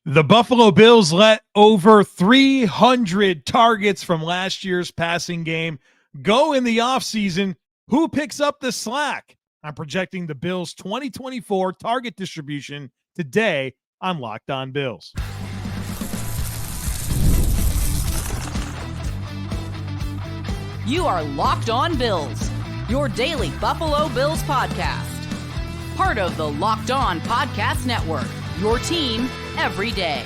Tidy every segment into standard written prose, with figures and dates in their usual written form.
The Buffalo Bills let over 300 targets from last year's passing game go in the offseason. Who picks up the slack? I'm projecting the Bills' 2024 target distribution today on Locked On Bills. You are Locked On Bills, your daily Buffalo Bills podcast. Part of the Locked On Podcast Network, your team every day.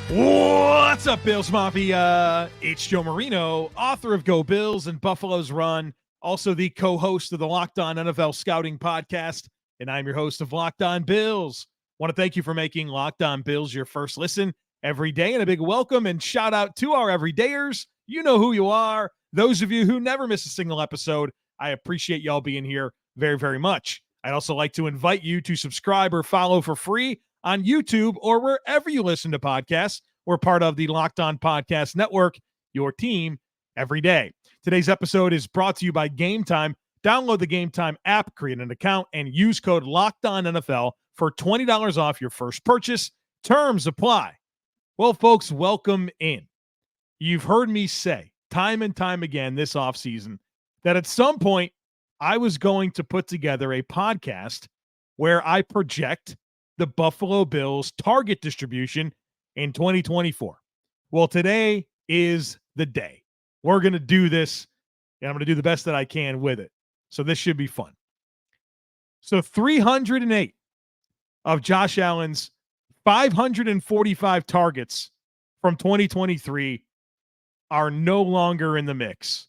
What's up, Bills Mafia? It's Joe Marino, author of Go Bills and Buffalo's Run, also the co-host of the Locked On NFL Scouting Podcast, and I'm your host of Locked On Bills. Want to thank you for making Locked On Bills your first listen every day, and a big welcome and shout out to our everydayers. You know who you are. Those of you who never miss a single episode, I appreciate y'all being here very, very much. I'd also like to invite you to subscribe or follow for free on YouTube or wherever you listen to podcasts. We're part of the Locked On Podcast Network, your team every day. Today's episode is brought to you by Game Time. Download the Game Time app, create an account, and use code LOCKEDONNFL for $20 off your first purchase. Terms apply. Well, folks, welcome in. You've heard me say time and time again this offseason that at some point I was going to put together a podcast where I project the Buffalo Bills target distribution in 2024. Well, today is the day. We're going to do this, and I'm going to do the best that I can with it. So this should be fun. So 308 of Josh Allen's 545 targets from 2023 are no longer in the mix.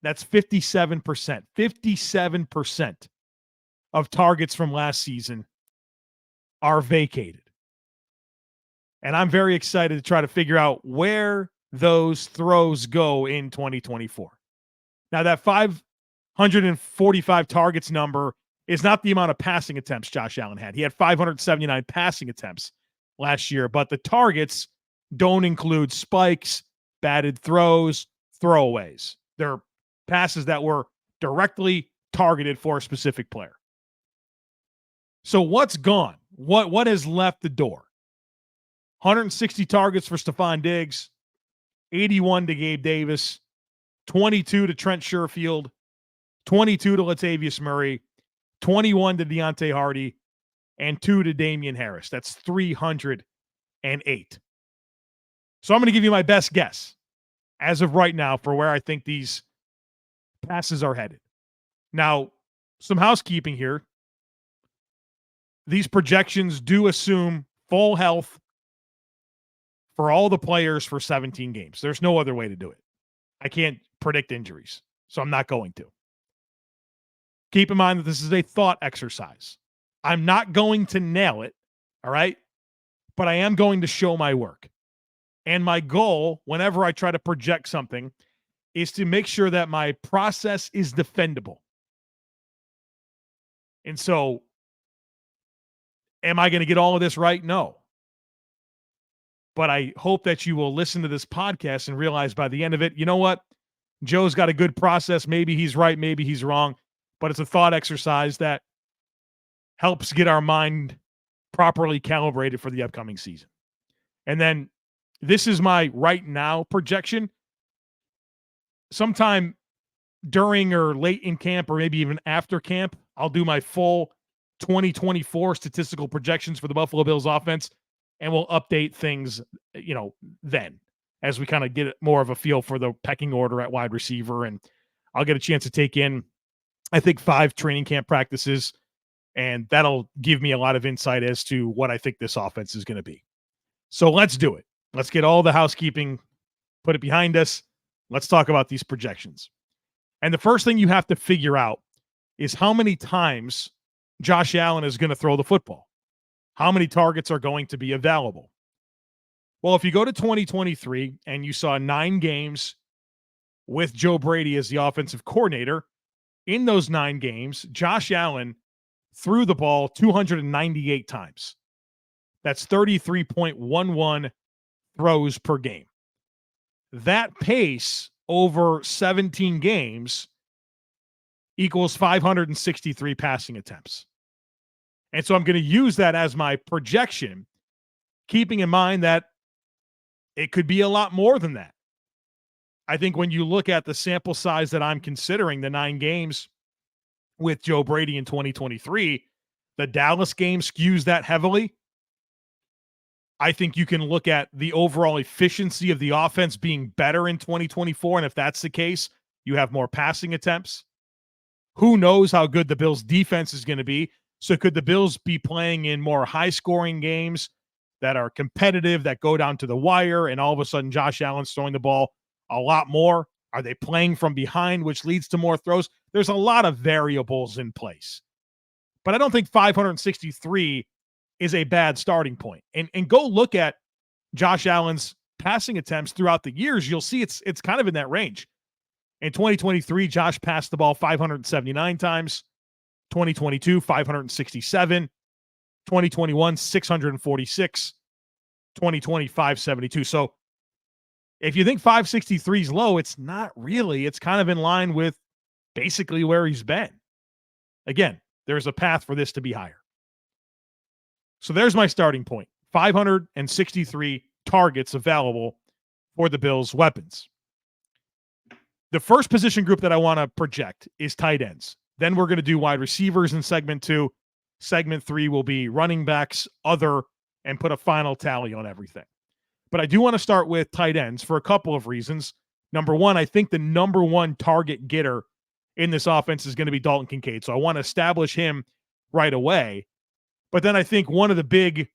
That's 57%. 57% of targets from last season are vacated. And I'm very excited to try to figure out where those throws go in 2024. Now, that 545 targets number is not the amount of passing attempts Josh Allen had. He had 579 passing attempts last year, but the targets don't include spikes, batted throws, throwaways. They're passes that were directly targeted for a specific player. So what's gone? What has left the door? 160 targets for Stefon Diggs, 81 to Gabe Davis, 22 to Trent Sherfield, 22 to Latavius Murray, 21 to Deontay Hardy, and 2 to Damian Harris. That's 308. So I'm going to give you my best guess as of right now for where I think these passes are headed. Now, some housekeeping here. These projections do assume full health for all the players for 17 games. There's no other way to do it. I can't predict injuries, so I'm not going to. Keep in mind that this is a thought exercise. I'm not going to nail it, all right? But I am going to show my work. And my goal, whenever I try to project something, is to make sure that my process is defendable. And so, am I going to get all of this right? No. But I hope that you will listen to this podcast and realize by the end of it, you know what? Joe's got a good process. Maybe he's right, maybe he's wrong. But it's a thought exercise that helps get our mind properly calibrated for the upcoming season. And then this is my right now projection. Sometime during or late in camp or maybe even after camp, I'll do my full 2024 statistical projections for the Buffalo Bills offense, and we'll update things, then as we kind of get more of a feel for the pecking order at wide receiver. And I'll get a chance to take in, I think, 5 training camp practices, and that'll give me a lot of insight as to what I think this offense is going to be. So let's do it. Let's get all the housekeeping, put it behind us. Let's talk about these projections. And the first thing you have to figure out is how many times Josh Allen is going to throw the football. How many targets are going to be available? Well, if you go to 2023 and you saw 9 games with Joe Brady as the offensive coordinator, in those 9 games, Josh Allen threw the ball 298 times. That's 33.11 throws per game. That pace over 17 games equals 563 passing attempts. And so I'm going to use that as my projection keeping in mind that it could be a lot more than that. I think when you look at the sample size that I'm considering, the 9 games with Joe Brady in 2023, the Dallas game skews that heavily. I think you can look at the overall efficiency of the offense being better in 2024. And if that's the case, you have more passing attempts. Who knows how good the Bills' defense is going to be? So could the Bills be playing in more high-scoring games that are competitive, that go down to the wire, and all of a sudden Josh Allen's throwing the ball a lot more? Are they playing from behind, which leads to more throws? There's a lot of variables in place. But I don't think 563 is a bad starting point. And go look at Josh Allen's passing attempts throughout the years. You'll see it's kind of in that range. In 2023, Josh passed the ball 579 times. 2022, 567. 2021, 646. 2020, 572. So if you think 563 is low, it's not really. It's kind of in line with basically where he's been. Again, there's a path for this to be higher. So there's my starting point. 563 targets available for the Bills' weapons. The first position group that I want to project is tight ends. Then we're going to do wide receivers in segment 2. Segment 3 will be running backs, other, and put a final tally on everything. But I do want to start with tight ends for a couple of reasons. Number one, I think the number one target getter in this offense is going to be Dalton Kincaid. So I want to establish him right away. But then I think one of the big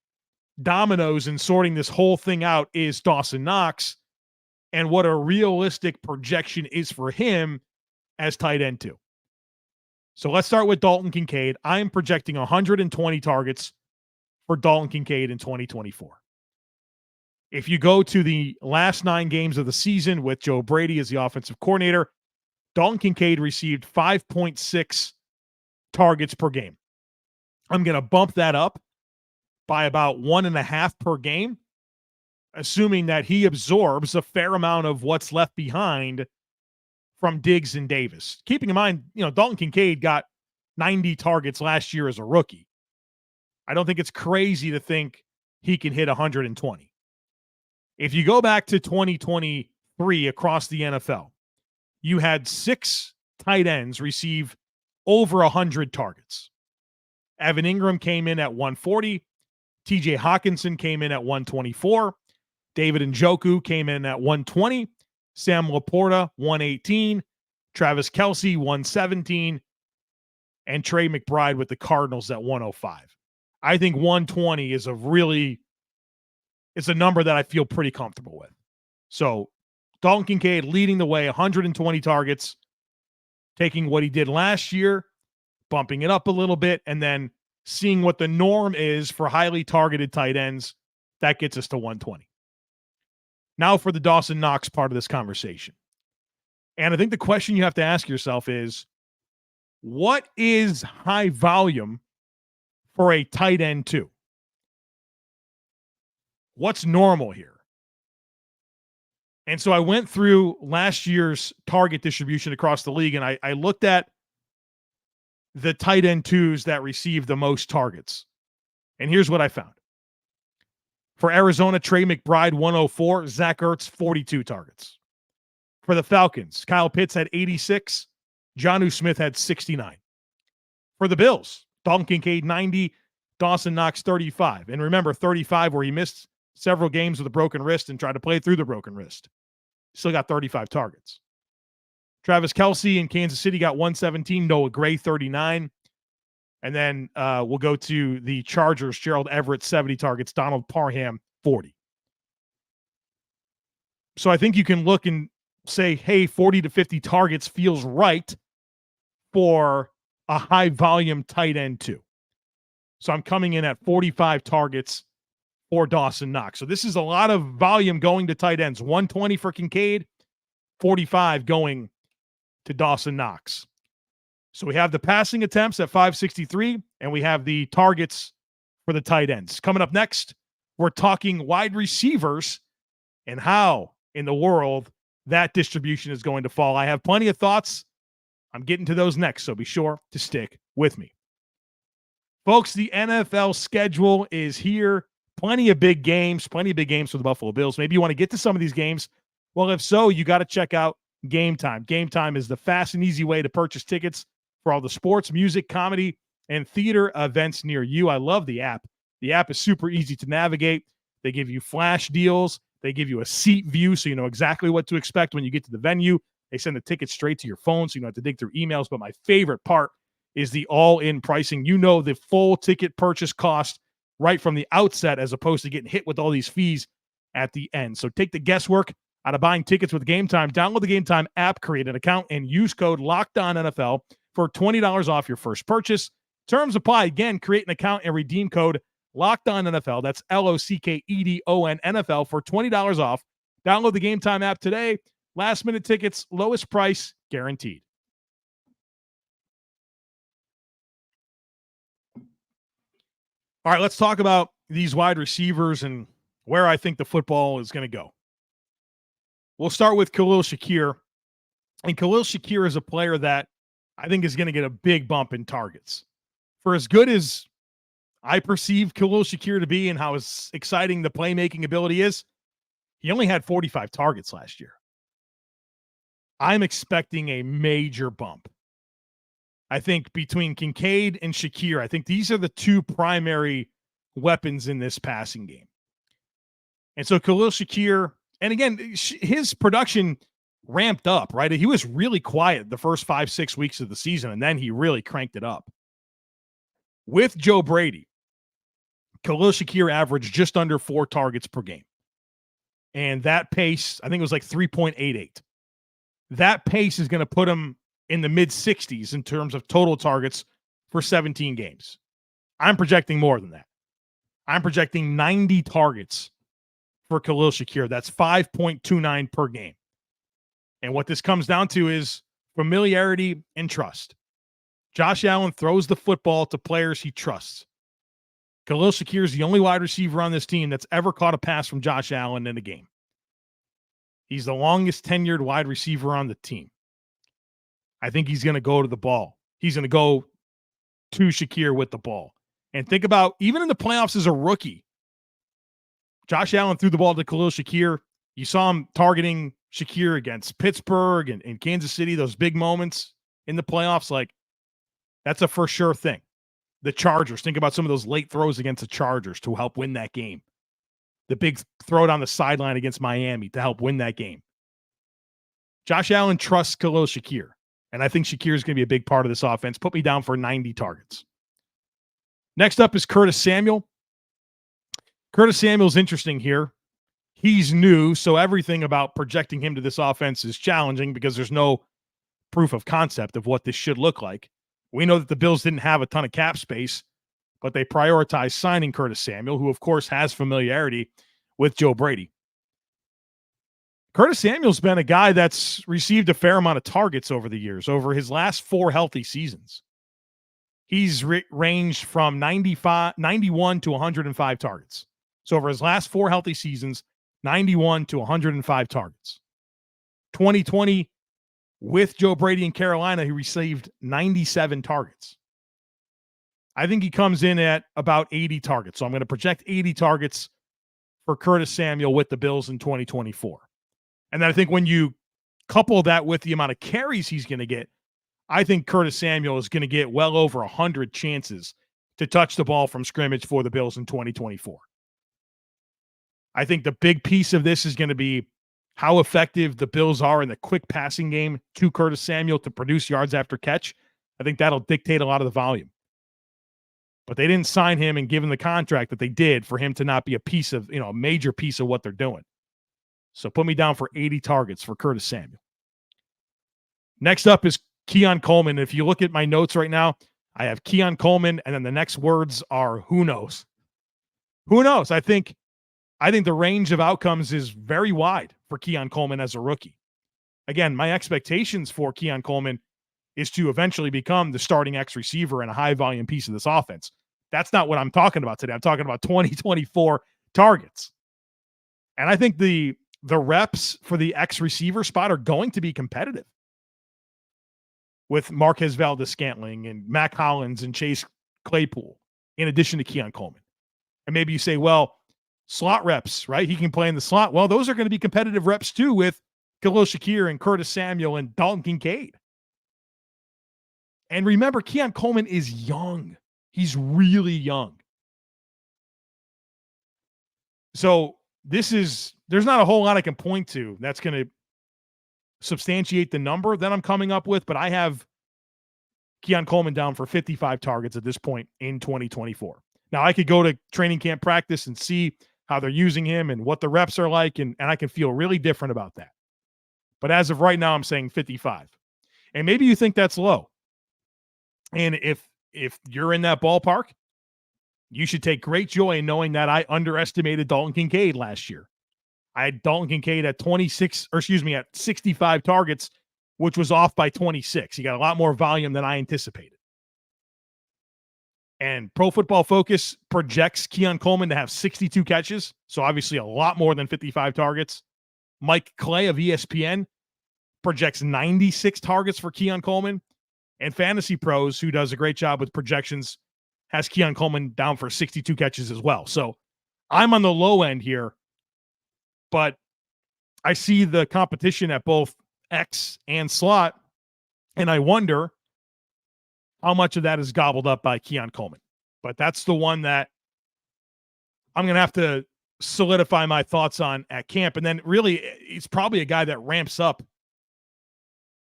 dominoes in sorting this whole thing out is Dawson Knox and what a realistic projection is for him as tight end 2. So let's start with Dalton Kincaid. I am projecting 120 targets for Dalton Kincaid in 2024. If you go to the last 9 games of the season with Joe Brady as the offensive coordinator, Dalton Kincaid received 5.6 targets per game. I'm going to bump that up by about 1.5 per game, assuming that he absorbs a fair amount of what's left behind from Diggs and Davis. Keeping in mind, Dalton Kincaid got 90 targets last year as a rookie. I don't think it's crazy to think he can hit 120. If you go back to 2023 across the NFL, you had 6 tight ends receive over 100 targets. Evan Ingram came in at 140. TJ Hawkinson came in at 124. David Njoku came in at 120. Sam Laporta, 118. Travis Kelce, 117. And Trey McBride with the Cardinals at 105. I think 120 is it's a number that I feel pretty comfortable with. So Dalton Kincaid leading the way, 120 targets, taking what he did last year, bumping it up a little bit, and then seeing what the norm is for highly targeted tight ends. That gets us to 120. Now for the Dawson Knox part of this conversation. And I think the question you have to ask yourself is, what is high volume for a tight end 2? What's normal here? And so I went through last year's target distribution across the league, and I looked at the tight end 2s that received the most targets. And here's what I found. For Arizona, Trey McBride, 104. Zach Ertz, 42 targets. For the Falcons, Kyle Pitts had 86. Jonnu Smith had 69. For the Bills, Dalton Kincaid, 90. Dawson Knox, 35. And remember, 35 where he missed several games with a broken wrist and tried to play through the broken wrist. Still got 35 targets. Travis Kelce in Kansas City got 117. Noah Gray, 39. And then we'll go to the Chargers. Gerald Everett, 70 targets. Donald Parham, 40. So I think you can look and say, hey, 40 to 50 targets feels right for a high-volume tight end 2. So I'm coming in at 45 targets for Dawson Knox. So this is a lot of volume going to tight ends. 120 for Kincaid, 45 going to Dawson Knox. So we have the passing attempts at 563, and we have the targets for the tight ends. Coming up next, we're talking wide receivers and how in the world that distribution is going to fall. I have plenty of thoughts. I'm getting to those next, so be sure to stick with me. Folks, the NFL schedule is here. plenty of big games for the Buffalo Bills. Maybe you want to get to some of these games. Well, if so, you got to check out Game Time. Game Time is the fast and easy way to purchase tickets for all the sports, music, comedy, and theater events near you. I love the app. The app is super easy to navigate. They give you flash deals. They give you a seat view so you know exactly what to expect when you get to the venue. They send the tickets straight to your phone so you don't have to dig through emails. But my favorite part is the all-in pricing. You know the full ticket purchase cost right from the outset as opposed to getting hit with all these fees at the end. So take the guesswork out of buying tickets with Game Time. Download the Game Time app, create an account, and use code LOCKEDONNFL for $20 off your first purchase. Terms apply. Again, create an account and redeem code LOCKEDONNFL. That's LOCKEDON NFL for $20 off. Download the Game Time app today. Last-minute tickets, lowest price guaranteed. All right, let's talk about these wide receivers and where I think the football is going to go. We'll start with Khalil Shakir. And Khalil Shakir is a player that I think is going to get a big bump in targets. For as good as I perceive Khalil Shakir to be and how exciting the playmaking ability is, he only had 45 targets last year. I'm expecting a major bump. I think between Kincaid and Shakir, I think these are the two primary weapons in this passing game. And so Khalil Shakir, and again, his production ramped up, right? He was really quiet the first 5-6 weeks of the season, and then he really cranked it up. With Joe Brady, Khalil Shakir averaged just under 4 targets per game. And that pace, I think it was like 3.88. That pace is going to put him in the mid-60s in terms of total targets for 17 games. I'm projecting more than that. I'm projecting 90 targets for Khalil Shakir. That's 5.29 per game. And what this comes down to is familiarity and trust. Josh Allen throws the football to players he trusts. Khalil Shakir is the only wide receiver on this team that's ever caught a pass from Josh Allen in a game. He's the longest tenured wide receiver on the team. I think he's going to go to the ball. He's going to go to Shakir with the ball. And think about, even in the playoffs as a rookie, Josh Allen threw the ball to Khalil Shakir. You saw him targeting Shakir against Pittsburgh and Kansas City, those big moments in the playoffs. Like, that's a for sure thing. The Chargers, think about some of those late throws against the Chargers to help win that game. The big throw down the sideline against Miami to help win that game. Josh Allen trusts Khalil Shakir. And I think Shakir is going to be a big part of this offense. Put me down for 90 targets. Next up is Curtis Samuel. Curtis Samuel's interesting here. He's new, so everything about projecting him to this offense is challenging because there's no proof of concept of what this should look like. We know that the Bills didn't have a ton of cap space, but they prioritized signing Curtis Samuel, who, of course, has familiarity with Joe Brady. Curtis Samuel's been a guy that's received a fair amount of targets over the years. Over his last 4 healthy seasons, he's ranged from 91 to 105 targets. So over his last 4 healthy seasons, 91 to 105 targets. 2020, with Joe Brady in Carolina, he received 97 targets. I think he comes in at about 80 targets. So I'm going to project 80 targets for Curtis Samuel with the Bills in 2024. And then I think when you couple that with the amount of carries he's going to get, I think Curtis Samuel is going to get well over 100 chances to touch the ball from scrimmage for the Bills in 2024. I think the big piece of this is going to be how effective the Bills are in the quick passing game to Curtis Samuel to produce yards after catch. I think that'll dictate a lot of the volume. But they didn't sign him and give him the contract that they did for him to not be a piece of, a major piece of what they're doing. So put me down for 80 targets for Curtis Samuel. Next up is Keon Coleman. If you look at my notes right now, I have Keon Coleman, and then the next words are who knows. Who knows? I think the range of outcomes is very wide for Keon Coleman as a rookie. Again, my expectations for Keon Coleman is to eventually become the starting X receiver and a high volume piece of this offense. That's not what I'm talking about today. I'm talking about 2024 targets. And I think the reps for the X receiver spot are going to be competitive with Marquez Valdes-Scantling and Mack Hollins and Chase Claypool, in addition to Keon Coleman. And maybe you say, well, Slot reps, right? He can play in the slot. Well, those are going to be competitive reps too with Khalil Shakir and Curtis Samuel and Dalton Kincaid. And remember, Keon Coleman is young. He's really young. So there's not a whole lot I can point to that's going to substantiate the number that I'm coming up with, but I have Keon Coleman down for 55 targets at this point in 2024. Now, I could go to training camp practice and see how they're using him and what the reps are like, and I can feel really different about that. But as of right now, I'm saying 55. And maybe you think that's low. And if you're in that ballpark, you should take great joy in knowing that I underestimated Dalton Kincaid last year. I had Dalton Kincaid at 65 targets, which was off by 26. He got a lot more volume than I anticipated. And Pro Football Focus projects Keon Coleman to have 62 catches, so obviously a lot more than 55 targets. Mike Clay of ESPN projects 96 targets for Keon Coleman. And Fantasy Pros, who does a great job with projections, has Keon Coleman down for 62 catches as well. So I'm on the low end here, but I see the competition at both X and slot, and I wonder how much of that is gobbled up by Keon Coleman. But that's the one that I'm going to have to solidify my thoughts on at camp. And then really, it's probably a guy that ramps up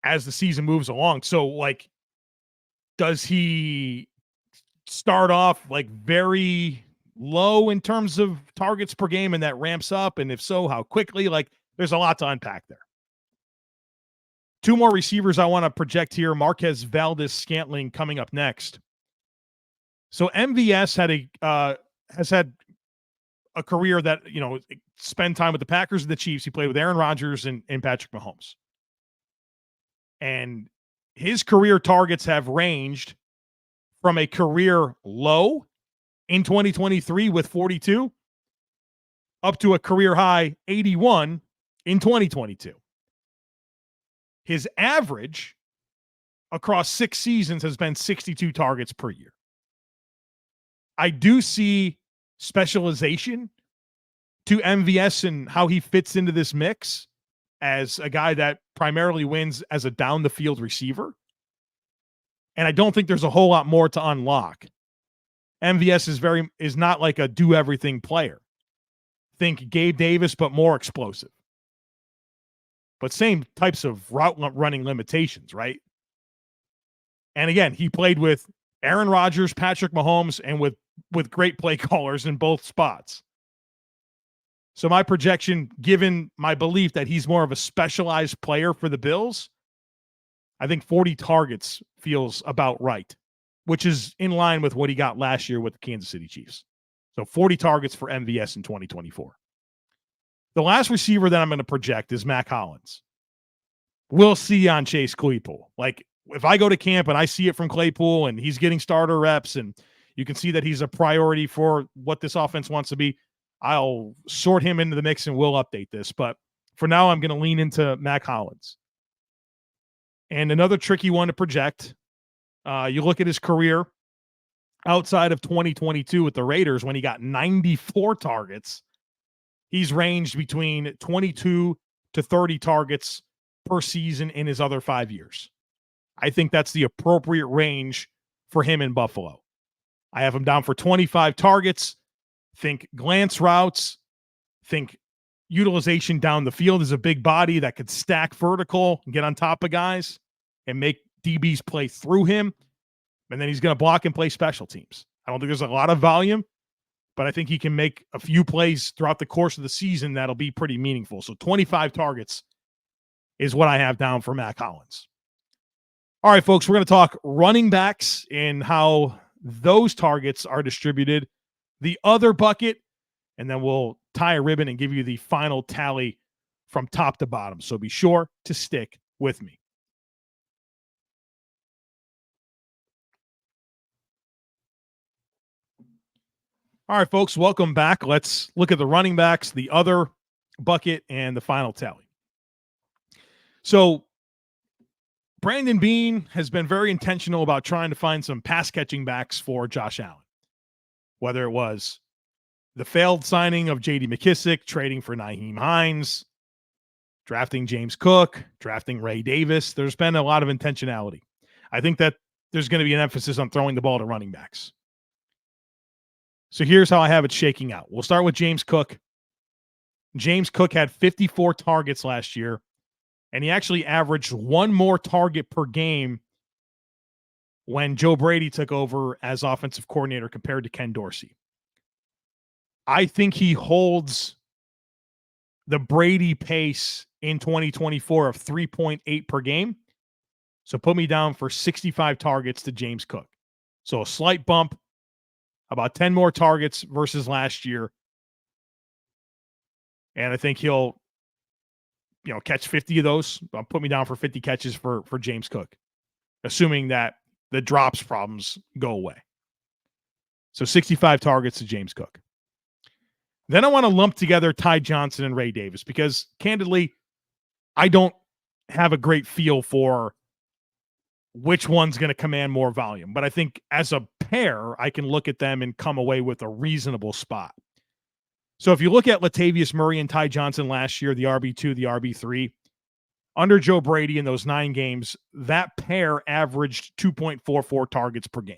as the season moves along. So, like, does he start off like very low in terms of targets per game and that ramps up? And if so, how quickly? Like, there's a lot to unpack there. Two more receivers I want to project here. Marquez Valdes-Scantling coming up next. So MVS has had a career that, spend time with the Packers and the Chiefs. He played with Aaron Rodgers and Patrick Mahomes. And his career targets have ranged from a career low in 2023 with 42 up to a career high 81 in 2022. His average across 6 seasons has been 62 targets per year. I do see specialization to MVS and how he fits into this mix as a guy that primarily wins as a down the field receiver. And I don't think there's a whole lot more to unlock. MVS is not like a do everything player. Think Gabe Davis, but more explosive. But same types of route running limitations, right? And again, he played with Aaron Rodgers, Patrick Mahomes, and with great play callers in both spots. So my projection, given my belief that he's more of a specialized player for the Bills, I think 40 targets feels about right, which is in line with what he got last year with the Kansas City Chiefs. So 40 targets for MVS in 2024. The last receiver that I'm going to project is Mack Hollins. We'll see on Chase Claypool. Like, if I go to camp and I see it from Claypool and he's getting starter reps and you can see that he's a priority for what this offense wants to be, I'll sort him into the mix and we'll update this. But for now, I'm going to lean into Mack Hollins. And another tricky one to project, you look at his career outside of 2022 with the Raiders when he got 94 targets. He's ranged between 22 to 30 targets per season in his other 5 years. I think that's the appropriate range for him in Buffalo. I have him down for 25 targets. Think glance routes. Think utilization down the field as a big body that could stack vertical and get on top of guys and make DBs play through him. And then he's going to block and play special teams. I don't think there's a lot of volume, but I think he can make a few plays throughout the course of the season that'll be pretty meaningful. So 25 targets is what I have down for Mack Hollins. All right, folks, we're going to talk running backs and how those targets are distributed, the other bucket, and then we'll tie a ribbon and give you the final tally from top to bottom. So be sure to stick with me. All right, folks, welcome back. Let's look at the running backs, the other bucket, and the final tally. So Brandon Beane has been very intentional about trying to find some pass-catching backs for Josh Allen, whether it was the failed signing of J.D. McKissick, trading for Nyheim Hines, drafting James Cook, drafting Ray Davis. There's been a lot of intentionality. I think that there's going to be an emphasis on throwing the ball to running backs. So here's how I have it shaking out. We'll start with James Cook. James Cook had 54 targets last year, and he actually averaged one more target per game when Joe Brady took over as offensive coordinator compared to Ken Dorsey. I think he holds the Brady pace in 2024 of 3.8 per game. So put me down for 65 targets to James Cook. So a slight bump, about 10 more targets versus last year. And I think he'll, catch 50 of those. Put me down for 50 catches for James Cook, assuming that the drops problems go away. So 65 targets to James Cook. Then I want to lump together Ty Johnson and Ray Davis because, candidly, I don't have a great feel for which one's going to command more volume. But I think as a pair, I can look at them and come away with a reasonable spot. So if you look at Latavius Murray and Ty Johnson last year, the RB2, the RB3, under Joe Brady in those 9 games, that pair averaged 2.44 targets per game.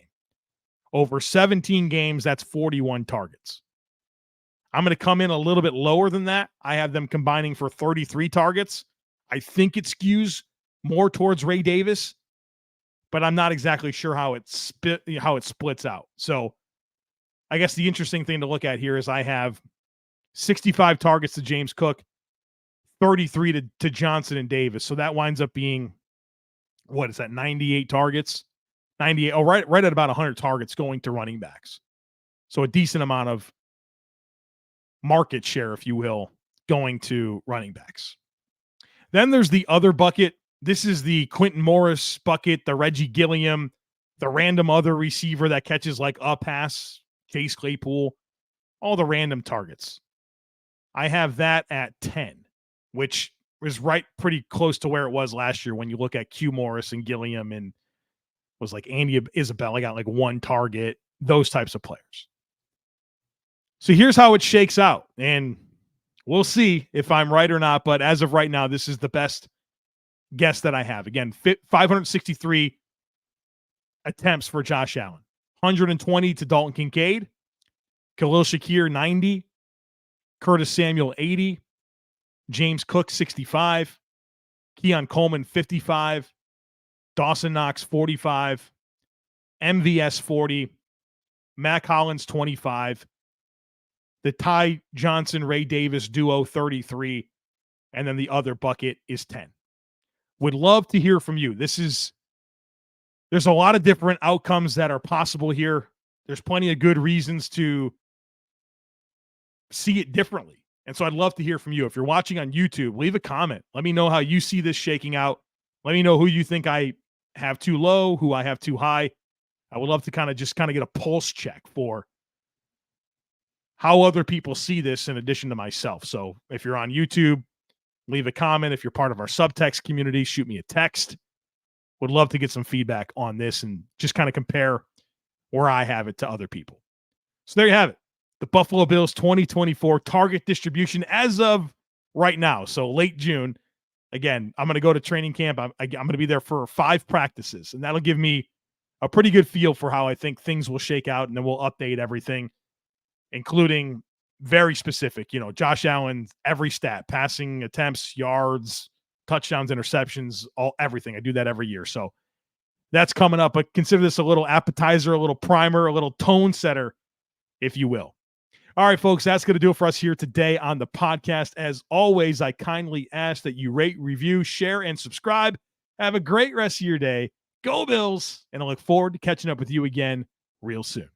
Over 17 games, that's 41 targets. I'm going to come in a little bit lower than that. I have them combining for 33 targets. I think it skews more towards Ray Davis, but I'm not exactly sure how it splits out. So I guess the interesting thing to look at here is I have 65 targets to James Cook, 33 to Johnson and Davis. So that winds up being, 98 targets? 98. Oh, right at about 100 targets going to running backs. So a decent amount of market share, if you will, going to running backs. Then there's the other bucket. This is the Quintin Morris bucket, the Reggie Gilliam, the random other receiver that catches like a pass, Chase Claypool, all the random targets. I have that at 10, which is right pretty close to where it was last year when you look at Q Morris and Gilliam and was like Andy Isabella got like one target, those types of players. So here's how it shakes out, and we'll see if I'm right or not, but as of right now, this is the best guess that I have. Again, 563 attempts for Josh Allen, 120 to Dalton Kincaid, Khalil Shakir 90, Curtis Samuel 80, James Cook 65, Keon Coleman 55, Dawson Knox 45, MVS 40, Mack Hollins 25, the Ty Johnson, Ray Davis duo 33, and then the other bucket is 10. Would love to hear from you. There's a lot of different outcomes that are possible here. There's plenty of good reasons to see it differently. And so I'd love to hear from you. If you're watching on YouTube, leave a comment. Let me know how you see this shaking out. Let me know who you think I have too low, who I have too high. I would love to kind of get a pulse check for how other people see this in addition to myself. So if you're on YouTube, leave a comment. If you're part of our subtext community, shoot me a text. Would love to get some feedback on this and just kind of compare where I have it to other people. So there you have it. The Buffalo Bills 2024 target distribution as of right now. So late June. Again, I'm going to go to training camp. I'm going to be there for 5 practices, and that'll give me a pretty good feel for how I think things will shake out, and then we'll update everything, including very specific, Josh Allen, every stat, passing attempts, yards, touchdowns, interceptions, everything. I do that every year. So that's coming up, but consider this a little appetizer, a little primer, a little tone setter, if you will. All right, folks, that's going to do it for us here today on the podcast. As always, I kindly ask that you rate, review, share, and subscribe. Have a great rest of your day. Go Bills, and I look forward to catching up with you again real soon.